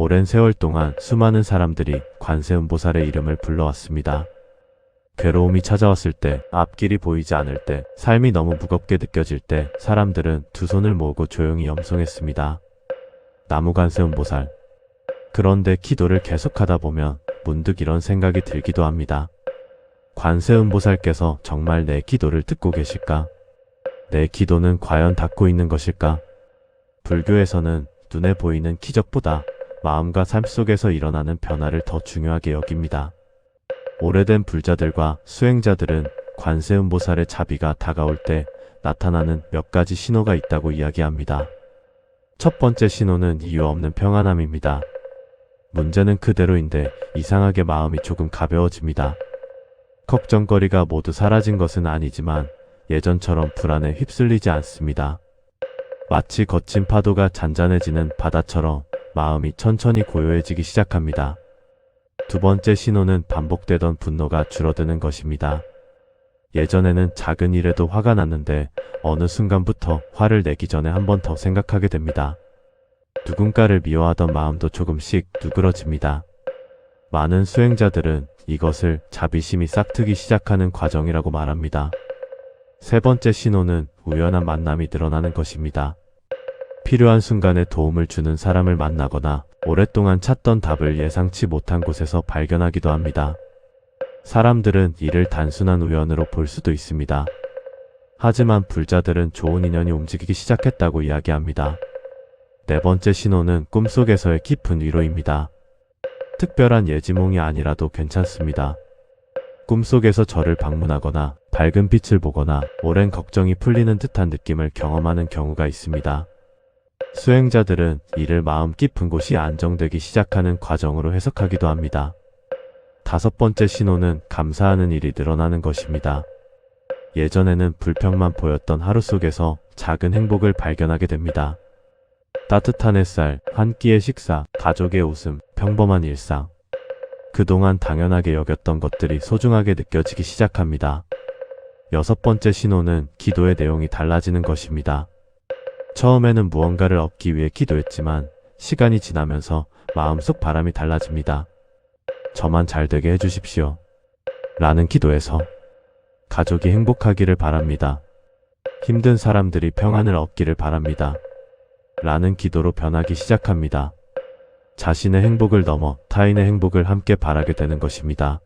오랜 세월 동안 수많은 사람들이 관세음보살의 이름을 불러왔습니다. 괴로움이 찾아왔을 때, 앞길이 보이지 않을 때, 삶이 너무 무겁게 느껴질 때 사람들은 두 손을 모으고 조용히 염송했습니다. 나무관세음보살. 그런데 기도를 계속하다 보면 문득 이런 생각이 들기도 합니다. 관세음보살께서 정말 내 기도를 듣고 계실까? 내 기도는 과연 닿고 있는 것일까? 불교에서는 눈에 보이는 기적보다 마음과 삶 속에서 일어나는 변화를 더 중요하게 여깁니다. 오래된 불자들과 수행자들은 관세음보살의 자비가 다가올 때 나타나는 몇 가지 신호가 있다고 이야기합니다. 첫 번째 신호는 이유 없는 평안함입니다. 문제는 그대로인데 이상하게 마음이 조금 가벼워집니다. 걱정거리가 모두 사라진 것은 아니지만 예전처럼 불안에 휩쓸리지 않습니다. 마치 거친 파도가 잔잔해지는 바다처럼 마음이 천천히 고요해지기 시작합니다. 두 번째 신호는 반복되던 분노가 줄어드는 것입니다. 예전에는 작은 일에도 화가 났는데 어느 순간부터 화를 내기 전에 한 번 더 생각하게 됩니다. 누군가를 미워하던 마음도 조금씩 누그러집니다. 많은 수행자들은 이것을 자비심이 싹트기 시작하는 과정이라고 말합니다. 세 번째 신호는 우연한 만남이 늘어나는 것입니다. 필요한 순간에 도움을 주는 사람을 만나거나 오랫동안 찾던 답을 예상치 못한 곳에서 발견하기도 합니다. 사람들은 이를 단순한 우연으로 볼 수도 있습니다. 하지만 불자들은 좋은 인연이 움직이기 시작했다고 이야기합니다. 네 번째 신호는 꿈속에서의 깊은 위로입니다. 특별한 예지몽이 아니라도 괜찮습니다. 꿈속에서 저를 방문하거나 밝은 빛을 보거나 오랜 걱정이 풀리는 듯한 느낌을 경험하는 경우가 있습니다. 수행자들은 이를 마음 깊은 곳이 안정되기 시작하는 과정으로 해석하기도 합니다. 다섯 번째 신호는 감사하는 일이 늘어나는 것입니다. 예전에는 불평만 보였던 하루 속에서 작은 행복을 발견하게 됩니다. 따뜻한 햇살, 한 끼의 식사, 가족의 웃음, 평범한 일상. 그동안 당연하게 여겼던 것들이 소중하게 느껴지기 시작합니다. 여섯 번째 신호는 기도의 내용이 달라지는 것입니다. 처음에는 무언가를 얻기 위해 기도했지만 시간이 지나면서 마음속 바람이 달라집니다. 저만 잘 되게 해주십시오. 라는 기도에서 가족이 행복하기를 바랍니다. 힘든 사람들이 평안을 얻기를 바랍니다. 라는 기도로 변하기 시작합니다. 자신의 행복을 넘어 타인의 행복을 함께 바라게 되는 것입니다.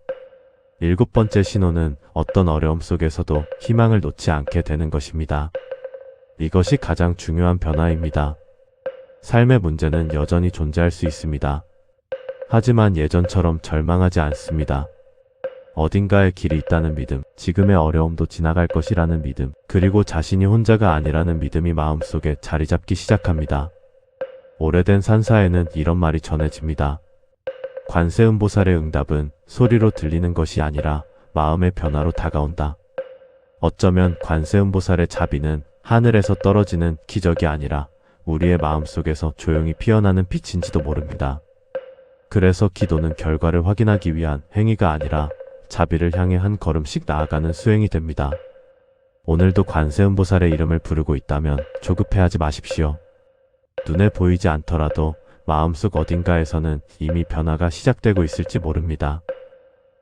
일곱 번째 신호는 어떤 어려움 속에서도 희망을 놓지 않게 되는 것입니다. 이것이 가장 중요한 변화입니다. 삶의 문제는 여전히 존재할 수 있습니다. 하지만 예전처럼 절망하지 않습니다. 어딘가에 길이 있다는 믿음, 지금의 어려움도 지나갈 것이라는 믿음, 그리고 자신이 혼자가 아니라는 믿음이 마음속에 자리 잡기 시작합니다. 오래된 산사에는 이런 말이 전해집니다. 관세음보살의 응답은 소리로 들리는 것이 아니라 마음의 변화로 다가온다. 어쩌면 관세음보살의 자비는 하늘에서 떨어지는 기적이 아니라 우리의 마음속에서 조용히 피어나는 빛인지도 모릅니다. 그래서 기도는 결과를 확인하기 위한 행위가 아니라 자비를 향해 한 걸음씩 나아가는 수행이 됩니다. 오늘도 관세음보살의 이름을 부르고 있다면 조급해하지 마십시오. 눈에 보이지 않더라도 마음속 어딘가에서는 이미 변화가 시작되고 있을지 모릅니다.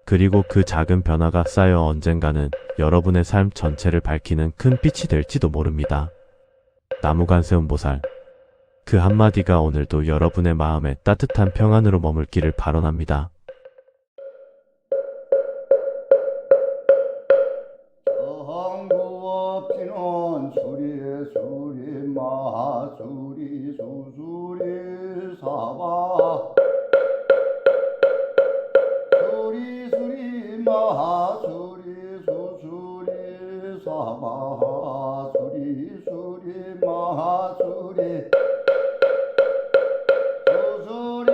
그리고 그 작은 변화가 쌓여 언젠가는 여러분의 삶 전체를 밝히는 큰 빛이 될지도 모릅니다. 나무관세음보살. 그 한마디가 오늘도 여러분의 마음에 따뜻한 평안으로 머물기를 발언합니다. 정구업지는 수리 마수리 수수리 사바 수리 마수리 수수리 사바 수리 마수리 수수리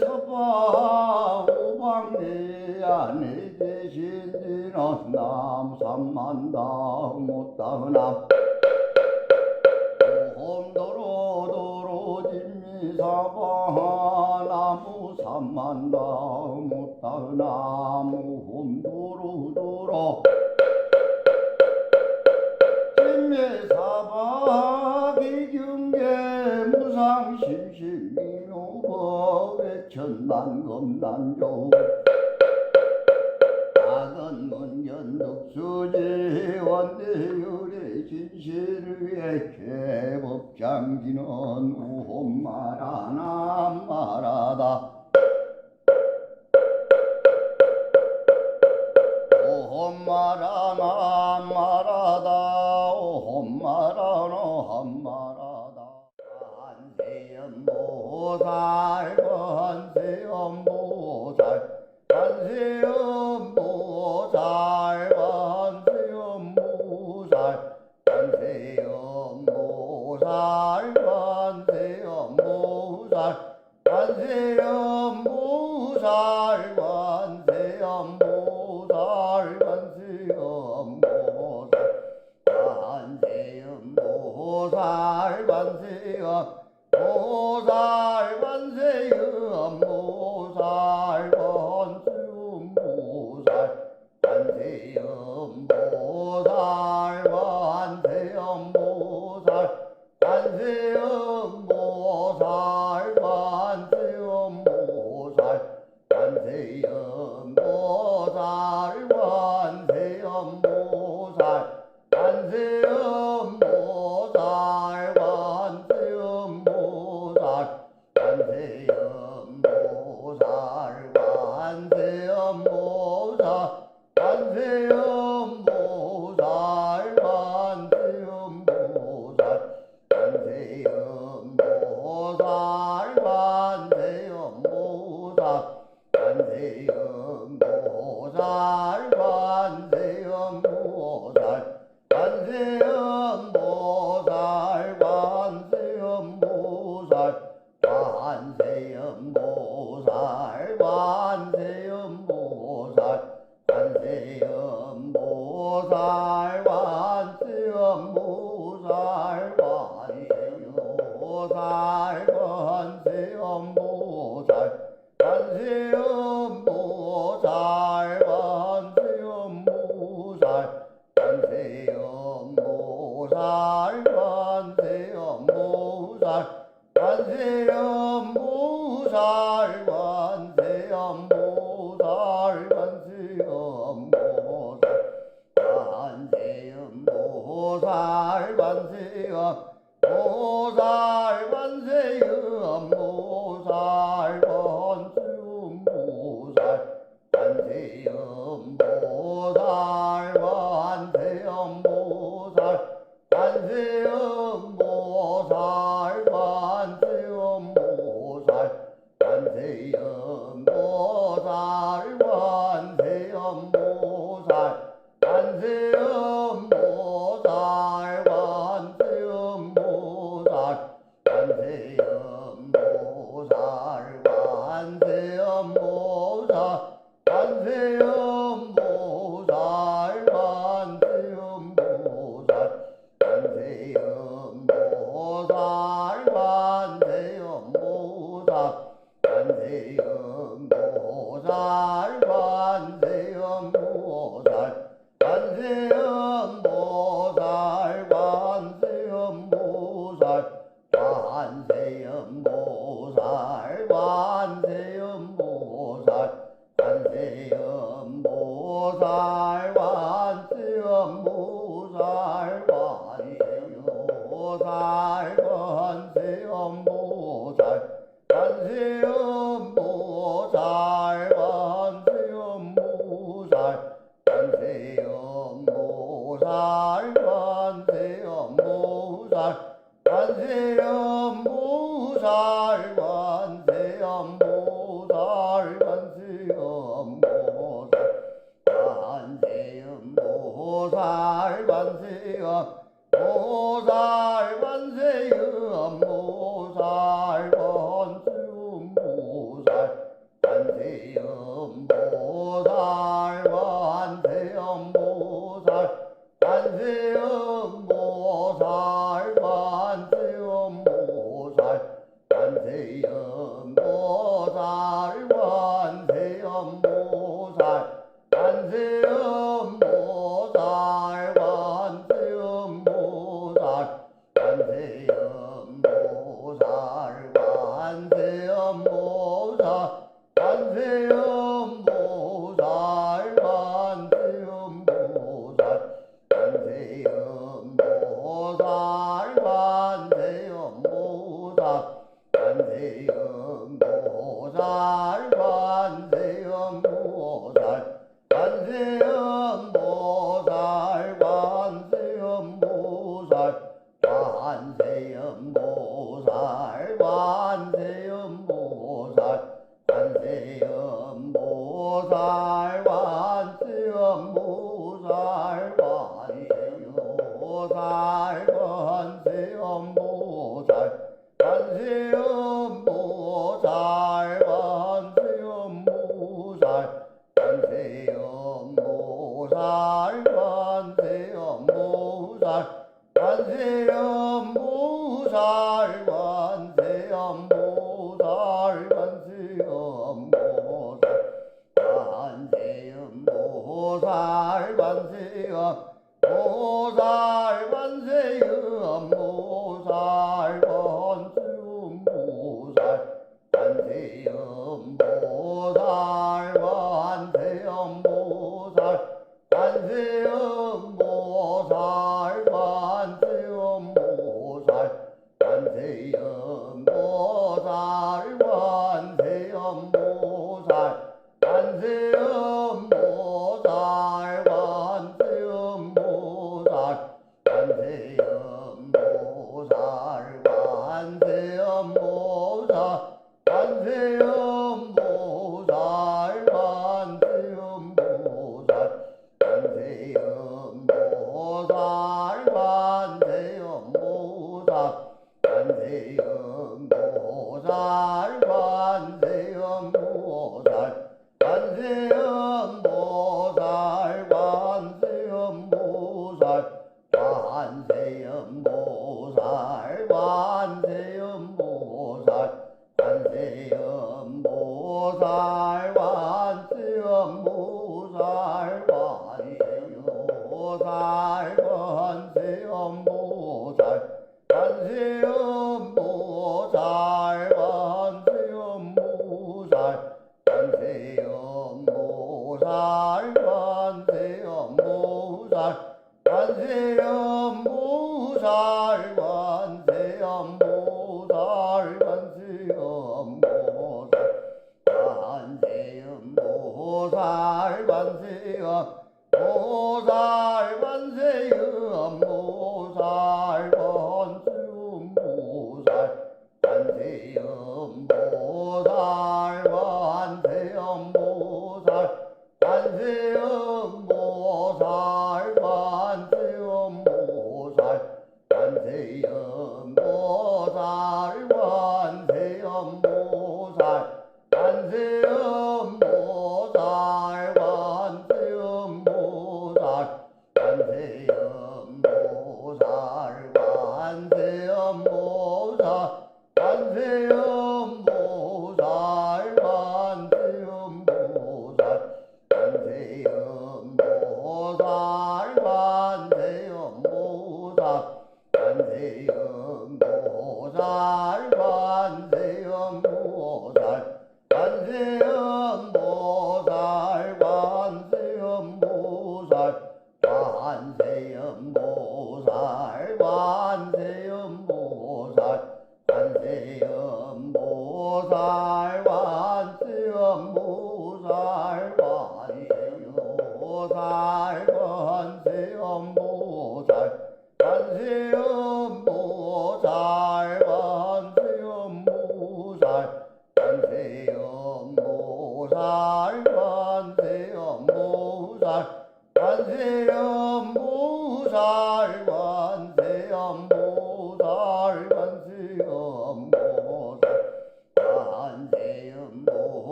사바 우방내 안에 계신지는 남삼만다 못다나 홈도로 진미사바 나무 삼만다 못다나 홈도로 진미사바 비경계 무상시 심신미묘법의 천만검난조 작은 문전독수지 원대율의 진실을 위해 죄법장지는 우혼마라 남마라다 오홈마라 남마라다 오홈마라 노함마라다 관세음보살 관세음보살 관세음보살 관세음보살 관세음보살 관세음보살 관세음보살 관세음보살 관세음보살 관세음보살 관세음보살 관세음보살 관세음보살 관세음보살 관세음보살 관세음보살 관세음보살 관세음보살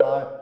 관세음보살